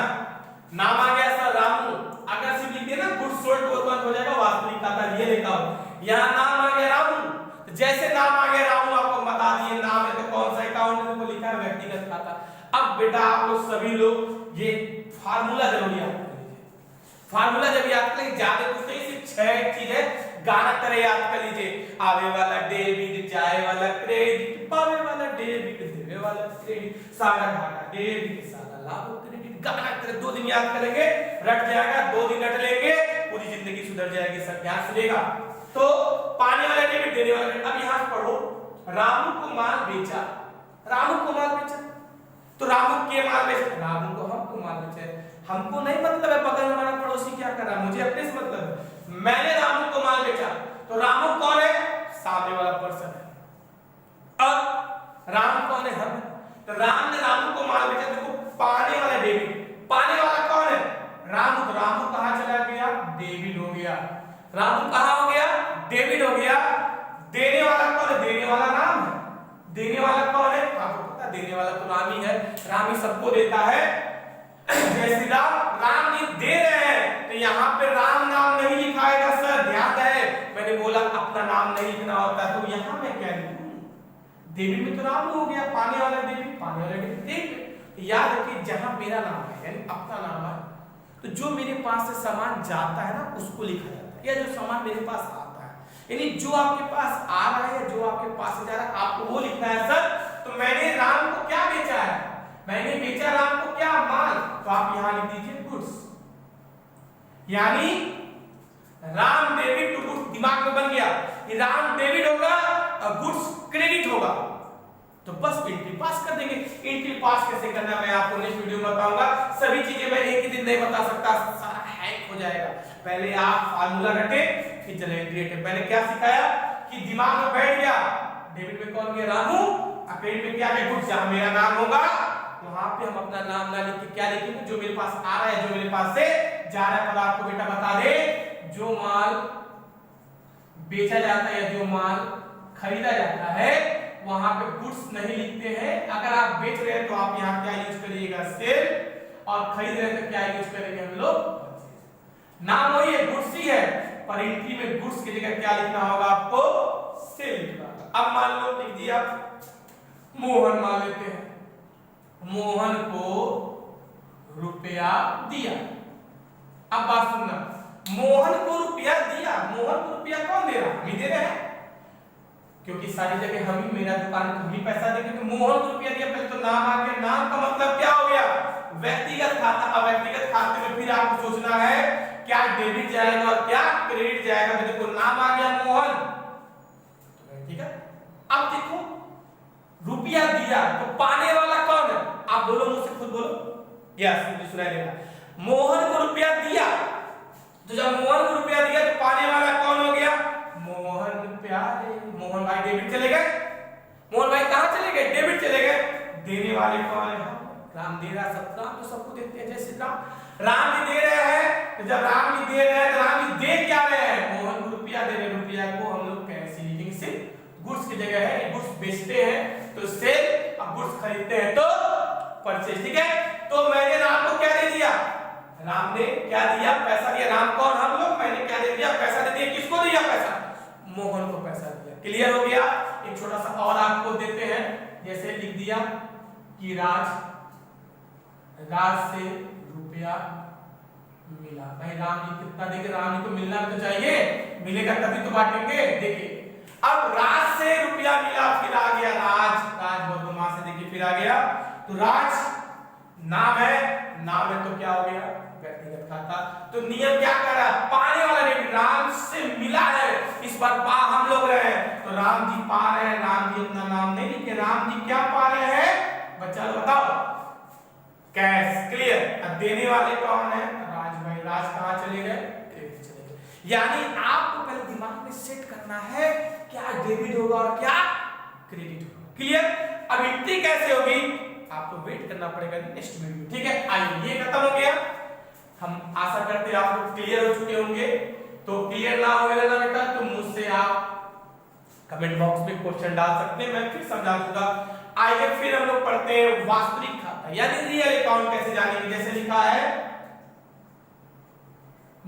नाम आ गया सर रामू, अगर सिर्फ लिख देना गुड्स सोल्ड टू बंद हो जाएगा, वास्तविक खाता ये लिखा हो। यहाँ नाम आ गया रामू, तो जैसे नाम आ गया रामू आपको बता दिए नाम है तो कौन सा अकाउंट है, वो लिखा है व्यक्तिगत खाता। अब बेटा आप लोग सभी लोग ये फार्मूला जरूर याद कर लीजिए। फार्मूला जब याद करेंगे ज्यादा कुछ नहीं, सिर्फ 6 चीज है, गाना तरह याद कर लीजिए। आवे वाला डेबिट, जाए वाला क्रेडिट, पावे वाला डेबिट, देवे वाला क्रेडिट, सारा घाटा डेबिट, सारा लाभ क्रेडिट। गाना तरह 2 दिन याद करेंगे, रट जाएगा, 2 दिन रट लेंगे, पूरी जिंदगी सुधर जाएगी। सब ध्यान सुनेगा। तो पाने वाला डेबिट, देने वाला डेबिट। अब यहां पढ़ो, रामू को माल बेचा, रामू को माल बेचा, तो रामू के माल बेचा, रामू को हमको माल बेचा। हमको नहीं मतलब है बगल में हमारा पड़ोसी क्या कर रहा है, मुझे अपने से मतलब है। मैंने रामू को माल बेचा, तो रामू कौन है, सामने वाला पर्सन है। अब राम कौन है, हम। तो राम ने रामू को माल बेचा, देखो पाने वाला डेबिट, पाने वाला कौन है, रामू। तो रामू कहां चला गया, डेबिट हो गया। रामू कहां हो वाला तो राम ही है, राम ही सबको देता है। जय श्री राम, राम जी दे रहे हैं तो यहाँ पे राम नाम नहीं लिखाएगा सर, ध्यान है, मैंने बोला अपना नाम नहीं लिखना होता, तो यहाँ मैं क्या लिखूं, देवी में तो राम हो गया, पाने वाला देवी, पाने वाला देवी, देवी। याद रखिए जहां मेरा नाम है यानी अपना नाम है, तो जो मेरे पास से सामान जाता है ना उसको लिखा जाता है, या जो सामान मेरे पास आता है, यानी जो आपके पास आ रहा है, जो आपके पास से जा रहा है, आपको वो लिखना है सर। तो मैंने राम को क्या बेचा है, मैंने बेचा राम को क्या, माल, तो आप यहां लिख दीजिए गुड्स, यानी राम डेबिट टू गुड्स, दिमाग में बन गया कि राम डेबिट होगा और गुड्स क्रेडिट होगा, तो बस एंट्री पास कर देंगे। एंट्री पास कैसे करना मैं आपको नेक्स्ट वीडियो में बताऊंगा, सभी चीजें मैं एक ही दिन नहीं बता सकता, सारा हैक हो जाएगा। पहले आप फार्मूला रटे फिर चले एंट्री रटे। मैंने क्या सिखाया कि दिमाग में बैठ गया, डेबिट में कौन गया, रामू, और क्रेडिट में क्या है, गुड्स, जहां मेरा नाम होगा वहां पे हम अपना नाम ना लिख के क्या लिखेंगे, जो मेरे पास आ रहा है, जो मेरे पास से जा रहा है। पर आपको बेटा बता दे, जो माल बेचा जाता है, जो माल खरीदा जाता है, वहां पे गुड्स नहीं लिखते हैं। अगर आप बेच रहे हैं तो आप यहाँ क्या यूज करिएगा, सेल, और खरीद रहे हैं तो क्या यूज करेंगे हम लोग, नाम वही है, गुड्स ही है, पर एंट्री में गुड्स की जगह क्या लिखना होगा आपको, सेल लिखना होगा। अब मान लो लिख दिया मोहन, मान लेते हैं मोहन को रुपया दिया। अब बात सुनना, मोहन को रुपया दिया, मोहन को रुपया कौन दे रहा, हम ही दे रहे हैं, क्योंकि सारी जगह हम ही, मेरा दुकान हम ही पैसा देंगे, तो मोहन को रुपया दिया, पहले तो नाम आ गया, नाम का मतलब क्या हो गया, व्यक्तिगत खाता। अब व्यक्तिगत खाते में फिर आपको सोचना है क्या डेबिट जाएगा और क्या क्रेडिट जाएगा, तो देखो नाम आ गया मोहन, ठीक है। अब देखो रुपया दिया तो पाने वाला कौन है, आप बोलो, मुझसे खुद बोलो, यस मुझे सुनाई देगा, मोहन को रुपया दिया, तो जब मोहन को रुपया दिया तो पाने वाला कौन हो गया, मोहन प्यारे, मोहन भाई डेबिट चले गए, मोहन भाई कहां चले गए, डेबिट चले गए, देने वाले कौन है, राम दे रहा, सब राम तो सबको देते हैं, जय श्री राम, राम जी दे रहे हैं, तो जब राम जी दे रहे हैं तो राम जी दे क्या रहे हैं, मोहन को रुपया दे रहे, रुपया को हम लोग कैसे लिखेंगे, सिर्फ गुड्स की जगह है, गुड्स बेचते हैं तो सेल, अब गुड्स खरीदते हैं तो परचेज, ठीक है। तो मैंने राम को क्या दे दिया, राम ने क्या दिया, पैसा दिया, राम कौन, हम लोग, मैंने क्या दे दिया, पैसा दे दिया, किसको दिया पैसा, मोहन को पैसा दिया, क्लियर हो गया। एक छोटा सा और आपको देते हैं, जैसे लिख दिया कि राज से रुपया मिला, भाई राम जी कितना देंगे, राम जी को मिलना तो चाहिए, मिलेगा तभी तो बांटेंगे। देखिए अब राज से रुपया मिला, फिर आ गया राज, राज वर्धमान से देखिए फिर आ गया, तो राज नाम है, नाम है तो क्या हो गया, व्यक्तिगत खाता, तो नियम क्या कर रहा है, पाने वाला डेबिट, राम से मिला है, इस बार पा हम लोग रहे हैं, तो राम जी पा रहे हैं, राम जी अपना नाम नहीं लिखे, राम जी क्या पा रहे हैं, बच्चा बताओ, कैश, क्लियर। अब देने वाले कौन है, राज भाई, राज कहां चले गए, क्रेडिट चले गए। यानी आपको पहले दिमाग में सेट करना है क्या डेबिट होगा और क्या क्रेडिट होगा, क्लियर। अब एंट्री कैसे होगी आपको वेट करना पड़ेगा नेक्स्ट वीडियो, ठीक है। आइए ये खत्म हो गया, हम आशा करते हैं आप लोग क्लियर हो चुके होंगे, तो क्लियर ना हो ना बेटा तो मुझसे आप कमेंट बॉक्स में क्वेश्चन डाल सकते हैं, मैं फिर समझा दूंगा। आइए फिर हम लोग पढ़ते हैं वास्तविक खाता, यानी रियल अकाउंट कैसे जानेंगे। जैसे लिखा है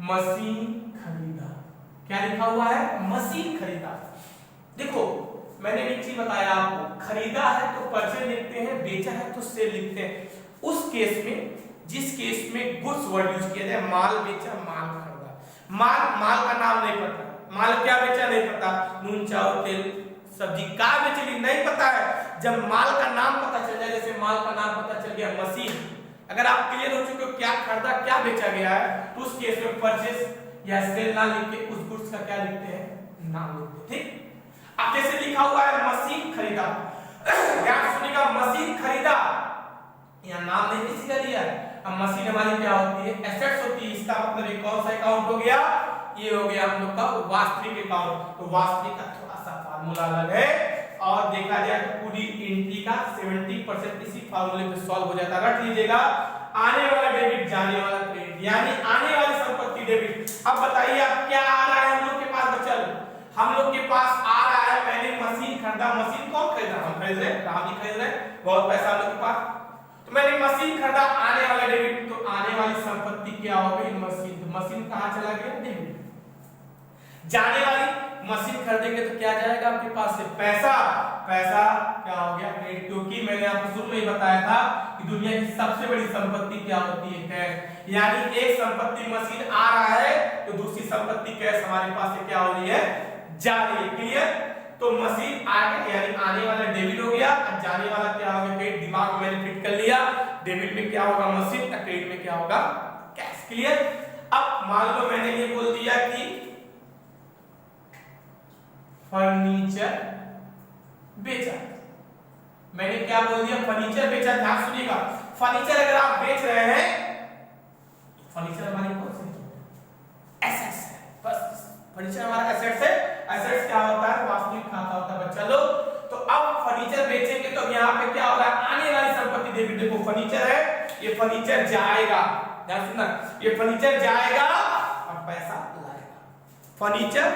मशीन खरीदा, क्या लिखा हुआ है, मशीन खरीदा। देखो मैंने एक चीज बताया आपको, खरीदा है तो परचेज लिखते हैं, बेचा है तो सेल लिखते हैं। उस केस में, जिस केस में गुड्स वर्ड यूज किया जाए, माल बेचा, माल खरीदा, माल का नाम नहीं पता, माल क्या बेचा नहीं पता, नून चावल तेल सब्जी का बेचली नहीं पता है। जब माल का नाम पता चल जाए, जैसे माल का नाम पता चल गया मशीन, अगर आप क्लियर हो चुके हो क्या खरीदा क्या बेचा गया है, तो उस केस में परचेज या सेल ना लिख के उस गुड्स का क्या लिखते हैं, नाम लिखते हैं, ठीक। अब जैसे लिखा हुआ है मशीन खरीदा, ध्यान सुनिएगा, मशीन खरीदा, यहाँ नाम नहीं किसी का दिया है। अब मशीन हमारी क्या होती है, एसेट्स होती है, इसका मतलब एक कौन सा अकाउंट हो गया, ये हो गया हम लोग का वास्तविक अकाउंट। तो वास्तविक का थोड़ा सा फार्मूला अलग है, और देखा जाए तो पूरी एंट्री का 70% इसी फार्मूले पे सॉल्व हो जाता है, रख लीजिएगा। आने वाला डेबिट, जाने वाला क्रेडिट, यानी आने वाली संपत्ति डेबिट। अब बताइए अब क्या आ रहा है हम लोग के पास, बच्चों हम लोग के पास आ रहा है, मैंने मशीन खरीदा, मशीन कौन खरीदा, हम खरीद रहे, राम जी खरीद रहे, बहुत पैसा हम लोग के पास। तो मैंने मशीन खरीदा, आने वाला डेबिट, तो आने वाली संपत्ति क्या हो गई? मशीन। तो मशीन कहां चला गया? डेबिट। जाने वाली मशीन खरीदेंगे तो क्या जाएगा आपके पास से? पैसा। पैसा क्या हो गया? क्रेडिट। क्योंकि मैंने आपको शुरू में ही बताया था कि दुनिया की सबसे बड़ी संपत्ति क्या होती है? कैश। यानी एक संपत्ति मशीन आ रहा है तो दूसरी संपत्ति कैश हमारे पास से क्या हो रही है? जा रही है। क्लियर? तो मशीन आ गया यानी आने वाला डेबिट हो गया, और जाने वाला क्या हो गया? क्रेडिट। दिमाग में मैंने फिट कर लिया, डेबिट में क्या होगा? मशीन, और क्रेडिट में क्या होगा? कैश। क्लियर? अब मान लो मैंने ये बोल दिया कि फर्नीचर बेचा। मैंने क्या बोल दिया? फर्नीचर बेचा। ध्यान सुनिएगा, फर्नीचर अगर आप बेच रहे हैं तो फर्नीचर हमारी कौन सी एसेट्स है? बस फर्नीचर हमारा एसेट्स है। एसेट्स क्या होता है? वास्तविक खाता होता है बच्चा लोग। तो अब फर्नीचर बेचेंगे तो यहाँ पे क्या होगा? आने वाली संपत्ति डेबिट। देखो फर्नीचर है, ये फर्नीचर जाएगा, ध्यान सुनना, ये फर्नीचर जाएगा और पैसा लाएगा। फर्नीचर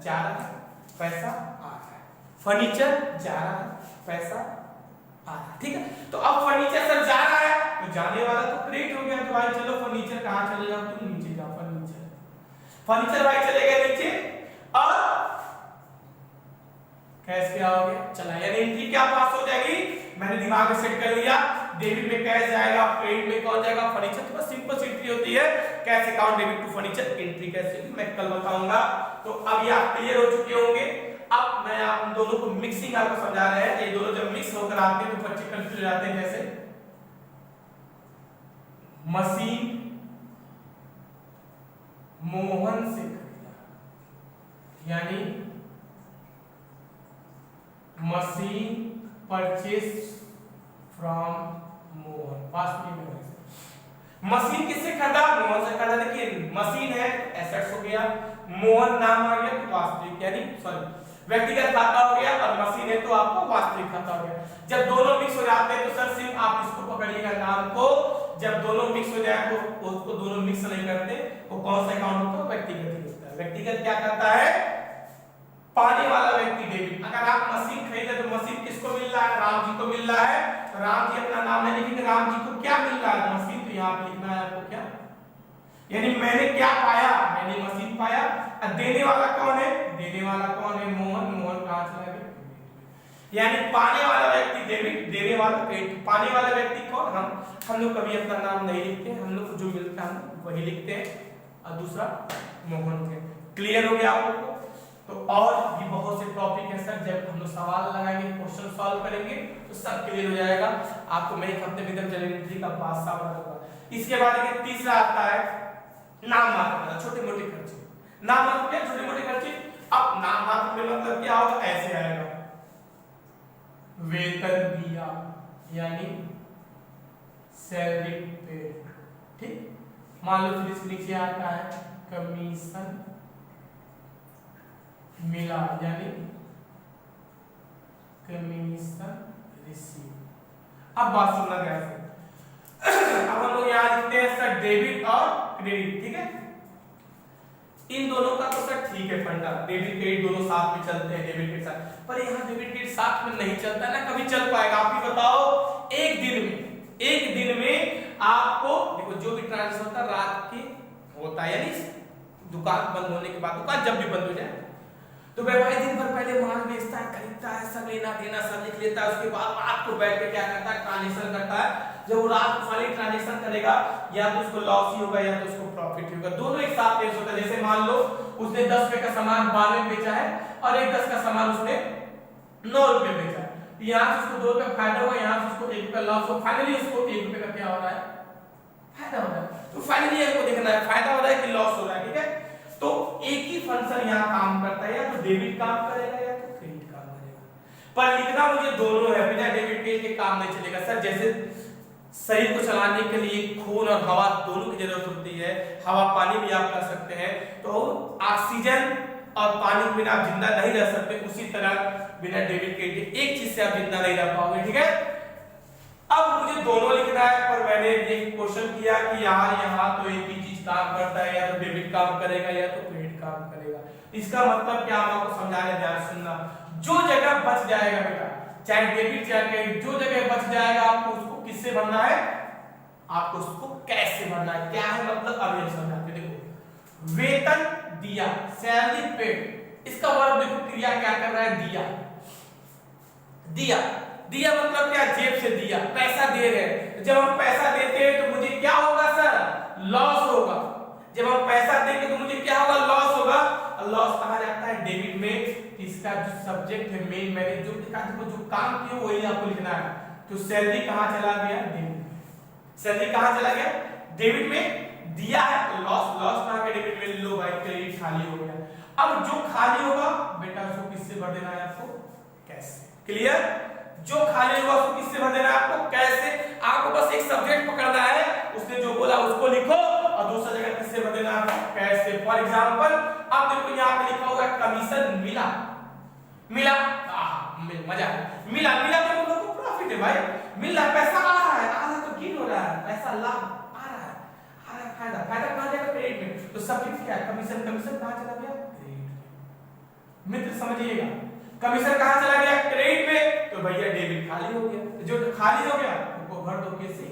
जा रहा है, पैसा आ रहा है। फर्नीचर जा रहा है, पैसा आ रहा है। ठीक है? तो अब फर्नीचर सर जा रहा है तो जाने वाला तो क्रेडिट हो गया। तो भाई चलो फर्नीचर कहां चले जाओ? तुम नीचे जाओ। फर्नीचर भाई चले गए नीचे, और कैश क्या हो गया? चला। यानी एंट्री क्या पास हो जाएगी? मैंने दिमाग में सेट कर लिया, डेबिट में कैश जाएगा, क्रेडिट में कौन जाएगा? फर्नीचर। तो बस सिंपल एंट्री होती है, cash account debit to furniture. Entry कैसे मैं कल बताऊंगा। तो अब ये आप क्लियर हो चुके होंगे। अब मैं आप दोनों को मिक्सिंग आपको समझा रहे हैं। ये दोनों जब मिक्स होकर आते हैं तो बच्चे कंफ्यूज हो जाते हैं। जैसे मशीन मोहन से खरीदा, यानी machine purchase from Mohan. Past में मशीन किससे खरीदा? मोहन से खरीदा। देखिए मशीन है, एसेट्स हो गया, मोहन नाम आ गया तो वास्तविक, यानी सॉरी व्यक्तिगत खाता हो गया, और मशीन है तो आपका वास्तविक खाता हो गया। जब दोनों मिक्स हो जाते हैं तो सर सिर्फ आप इसको पकड़िएगा नाम को। जब दोनों मिक्स हो जाए तो उसको दोनों मिक्स नहीं करते, वो कौन सा अकाउंट होता है? व्यक्तिगत ही होता है। व्यक्तिगत क्या करता है? पाने वाला व्यक्ति डेबिट। अगर आप मशीन खरीदे तो मशीन किसको मिल रहा है? राम जी को मिल रहा है। तो राम जी अपना नाम नहीं लिखेंगे, राम जी को क्या मिल रहा है? मशीन। तो यहाँ पे लिखना है आपको क्या, यानी मैंने क्या पाया? मैंने मशीन पाया। और देने वाला कौन है? देने वाला कौन है? मोहन। मोहन कहां चला गया? यानी पाने वाला व्यक्ति डेबिट, देने वाला क्रेडिट। पाने वाला व्यक्ति कौन? हम लोग कभी अपना नाम नहीं लिखते, हम लोग को जो मिलता है हम वही लिखते हैं, और दूसरा मोहन है। क्लियर हो गया आप लोग को? तो और भी बहुत से टॉपिक है सर, जब हम लोग सवाल लगाएंगे, क्वेश्चन सॉल्व करेंगे तो सब क्लियर हो जाएगा। आपको मैं एक हफ्ते में जनरल का पास सा होगा। इसके बाद एक तीसरा आता है नाम मात्र, छोटे मोटे खर्चे। नाम मात्र क्या? छोटे मोटे खर्चे। अब नाम मात्र में मतलब क्या होगा? ऐसे आएगा, वेतन दिया, यानी सैलरी पेड। ठीक? मान लो फिर इसके नीचे आता है कमीशन मिला, यानी कमीशन रिसीव। अब बात सुनना ध्यान से। अब हम लोग यहां लिखते हैं सर डेबिट और क्रेडिट। ठीक है? इन दोनों का तो सर ठीक है फंडा, डेबिट क्रेडिट दोनों साथ में चलते हैं डेबिट के साथ, पर यहाँ डेबिट क्रेडिट साथ में नहीं चलता ना, कभी चल पाएगा? आप ही बताओ। एक दिन में आपको देखो जो भी ट्रांजेक्शन होता है रात के होता है, यानी दुकान बंद होने के बाद, दुकान जब भी बंद हो जाए तो व्यापारी दिन भर पहले माल बेचता है, खरीदता है, सब लेना देना सब लिख लेता है। उसके बाद रात को बैठ के क्या करता है? ट्रांजेक्शन करता है। जब वो रात को खाली ट्रांजेक्शन करेगा, या तो उसको लॉस ही होगा या तो उसको प्रॉफिट होगा, दोनों एक साथ पेश होता है। जैसे मान लो उसने 10 रुपए का सामान 12 में बेचा है, और एक 10 का सामान उसने 9 रुपए बेचा है। यहाँ से उसको 2 रुपए फायदा हुआ, यहाँ से उसको 1 रुपए लॉस हुआ, फाइनली उसको 1 रुपए का क्या हो रहा है? फायदा हो रहा है। तो फाइनली हमको देखना है फायदा हो रहा है कि लॉस हो रहा है। ठीक है? तो एक ही फंक्शन यहाँ काम करता है, या तो डेबिट काम करेगा या तो क्रेडिट काम करेगा, पर लिखना मुझे दोनों है, बिना डेबिट के काम नहीं चलेगा। सर जैसे शरीर को चलाने के लिए खून और हवा दोनों की जरूरत होती है, हवा पानी भी आप कर सकते हैं, तो ऑक्सीजन और पानी के बिना आप जिंदा नहीं रह सकते, उसी तरह बिना डेबिट क्रेडिट एक चीज से आप जिंदा नहीं रह पाओगे। ठीक है? अब मुझे दोनों लिखना है, पर मैंने ये क्वेश्चन किया कि यहाँ तो एक ही चीज काम करता है, या तो डेबिट काम करेगा या तो क्रेडिट काम करेगा। इसका मतलब क्या? हम आपको समझाने, ध्यान सुनना। जो जगह बच जाएगा बेटा, चाहे डेबिट चाहे क्रेडिट, जो जगह बच जाएगा आपको उसको किससे भरना है, आपको उसको कैश से भरना है। क्या है मतलब, अभी हम समझाते हैं। देखो वेतन दिया, सैलरी पेड, इसका वर्ब देखो क्रिया क्या कर रहा है, दिया। दिया दिया मतलब क्या, जेब से दिया, पैसा दे रहे हैं। जब हम पैसा देते हैं तो मुझे क्या होगा सर, लॉस होगा। जब हम पैसा देंगे तो मुझे क्या होगा, लॉस होगा। लॉस कहा जाता है डेबिट में। इसका जो सब्जेक्ट है मेन, मैंने जो लिखा था जो काम किया वही आपको लिखना है। तो सैलरी कहां चला गया, डेबिट। सैलरी कहां चला गया, डेबिट में। दिया है लॉस, लॉस कहां के, डेबिट में। लो भाई क्रेडिट खाली हो गया। अब जो खाली होगा बेटा उसको किससे भर देना है, आपको कैश से। क्लियर, जो खाली होगा उसको किससे भर देना है, आपको कैश से। आपको बस एक सब्जेक्ट पकड़ना है, उसने जो बोला उसको लिखो और दूसरा जगह किससे भर देना है, कैश से। फॉर एग्जांपल अब देखो यहां पे लिखा होगा कमीशन मिला, मिला, मजा मिला, मिला तो लोगों को प्रॉफिट है भाई, मिल रहा है, पैसा आ रहा है तो गेन हो रहा है, पैसा लाभ आ रहा है, फायदा, फायदा कहां जाएगा, क्रेडिट में। तो सब्जेक्ट क्या है, कमीशन। कमीशन कहां चला गया, क्रेडिट। मित्र समझिएगा, कमीशन कहां चला गया, क्रेडिट में। तो भैया डेबिट खाली हो गया, जो खाली हो गया उसको भर दो कैसे,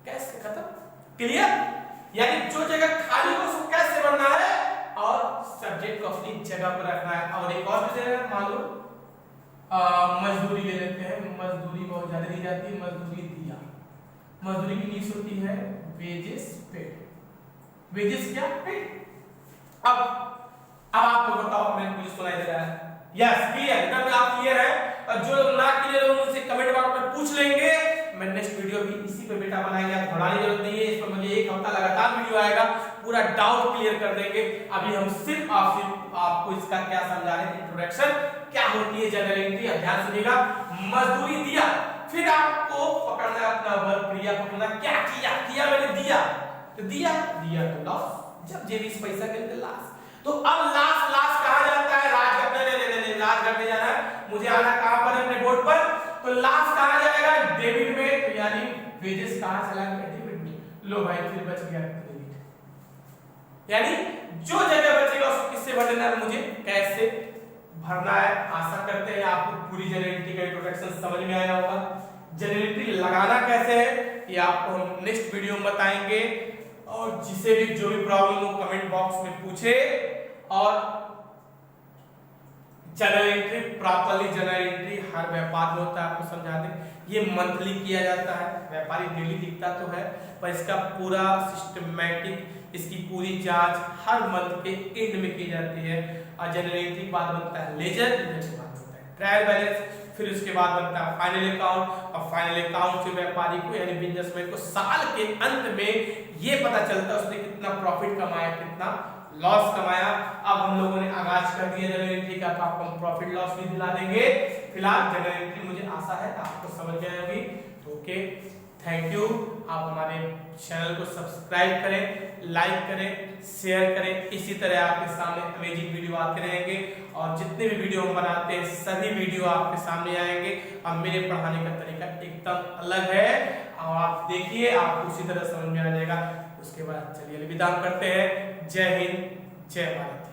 कैश से, खत्म। क्लियर, यानी जो जगह खाली हो उसको कैश से भरना है और सब्जेक्ट को अपनी जगह पर रखना है। और एक और विषय है, मान लो मजदूरी ले लेते हैं। मजदूरी बहुत ज्यादा दी जाती है, मजदूरी दिया। मजदूरी की नीड्स होती है वेजेस पेड। वेजेस क्या, पेड। अब आपको बताओ, मैंने मुझे सुनाई दे रहा है, यस क्लियर, एकदम आप क्लियर है। और जो लोग ना क्लियर हो उनसे कमेंट बॉक्स में पूछ लेंगे, मैं नेक्स्ट वीडियो भी इसी पे बेटा बनाएंगे, आप घबराने की जरूरत नहीं है। इस पर मुझे एक हफ्ता लगातार वीडियो आएगा, पूरा डाउट क्लियर कर देंगे। अभी हम सिर्फ आपको इसका क्या समझा रहे हैं, इंट्रोडक्शन क्या होती है जनरल एंट्री। ध्यान सुनिएगा, मजदूरी दिया, फिर आपको पकड़ना है अपना वर्ब क्रिया पकड़ना, क्या किया, किया मैंने दिया, तो दिया, दिया तो लॉस, जब जेब इस पैसा के लिए लॉस। तो अब लास्ट लास्ट कहा जाता है, राजघाट में, राजघाट में जाना है मुझे, आना कहां पर है, अपने बोर्ड पर। तो लास्ट कहा जाएगा, डेबिट में, तो यानी वेजेस कहां चला गया, डेबिट में। लो भाई फिर बच गया क्रेडिट, यानी जो जगह बचेगा उसको किससे भर देना है, मुझे कैश से भरना है। आशा करते हैं आपको पूरी जनरल एंट्री का इंट्रोडक्शन समझ में आया होगा। जनरल एंट्री लगाना कैसे है ये आपको हम नेक्स्ट वीडियो में बताएंगे। और जिसे भी जो भी प्रॉब्लम हो कमेंट बॉक्स में पूछे। और general entry properly, general entry हर व्यापार में होता है, आपको समझा दें। ये मंथली किया जाता है, व्यापारी डेली दिखता तो है, पर इसका पूरा सिस्टमैटिक, इसकी पूरी जांच हर मंथ के एंड में की जाती है। और जनरल एंट्री के बाद बनता है लेजर, लेजर के बाद बनता है ट्रायल बैलेंस, फिर उसके बाद बनता है फाइनल अकाउंट। और फाइनल अकाउंट से व्यापारी को यानी बिजनेसमैन को साल के अंत में ये पता चलता है उसने कितना प्रॉफिट कमाया, कितना लॉस कमाया। अब हम लोगों ने आगाज कर दिया जनरल एंट्री का, तो आपको हम प्रॉफिट लॉस भी दिला देंगे। फिलहाल जनरल एंट्री मुझे आशा है आपको समझ में आएगी। तो ओके, थैंक यू। आप हमारे चैनल को सब्सक्राइब करें, लाइक करें, शेयर करें। इसी तरह आपके सामने अमेजिंग वीडियो आते रहेंगे और जितने भी वीडियो हम बनाते हैं सभी वीडियो आपके सामने आएंगे। और मेरे पढ़ाने का तरीका एकदम अलग है और आप देखिए, आपको उसी तरह समझ में आ जाएगा। उसके बाद चलिए विदा करते हैं। जय हिंद, जय भारत।